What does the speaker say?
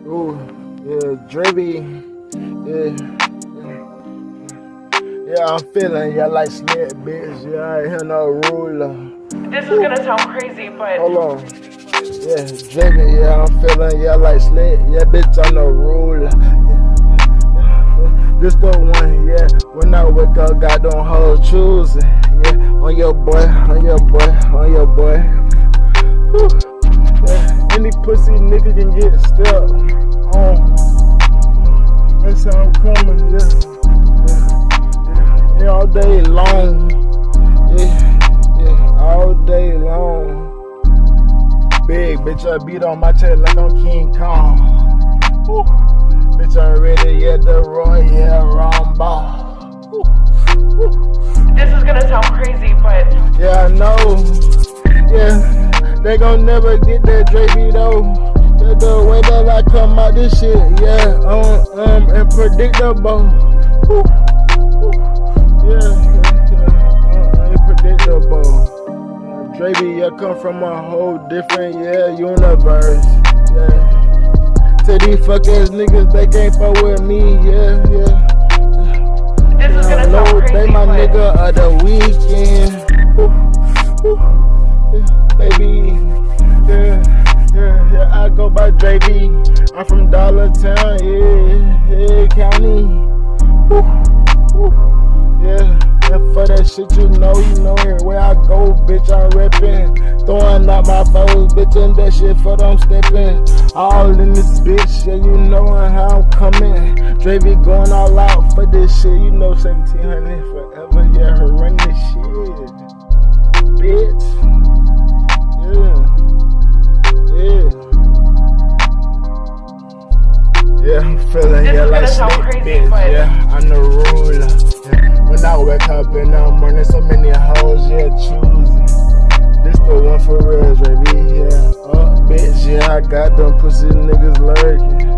Ooh, yeah, Drevii, yeah, I'm feeling, yeah, like slit, bitch, yeah, I ain't hear no ruler. This is gonna sound crazy, but hold on, yeah, Drevii, yeah, I'm feeling, yeah, like slit, yeah, bitch, I'm no ruler, this the one, yeah, when I wake up, got them hoes choosing, yeah, on your boy, on your boy, on your boy, whew. Yeah, any pussy nigga can get stepped on. That's how I'm coming, yeah. Yeah, all day long. Yeah, all day long. Big bitch, I beat on my chest like I'm King Kong. Woo. Bitch, I'm ready, yeah, the Royal Rumble. this is gonna sound crazy, but Yeah, I know. Yeah. They gon' never get that Drevii though. The way that I come out this shit, yeah, unpredictable. Yeah, unpredictable. Drevii, yeah, come from a whole different, yeah, universe. Yeah. To these fuck ass niggas, they can't fuck with me, yeah. this is gonna sound crazy, they my but nigga of the weekend. Baby, yeah, I go by Drevii. I'm from Dollar Town, yeah, county. Yeah, and for that shit, you know everywhere I go, bitch, I'm reppin'. Throwing out my foes, bitch, and that shit for them steppin'. All in this bitch, yeah, you know how I'm coming. Drevii going all out for this shit, you know 1700 forever, yeah, her run this shit, bitch. Yeah, I'm feeling, this yeah, is like gonna sound slick, crazy, bitch, but yeah, I'm the ruler. Yeah. When I wake up in the morning, so many hoes, yeah, choosing. This the one for real, Drevii, yeah. Bitch, yeah, I got them pussy niggas lurking.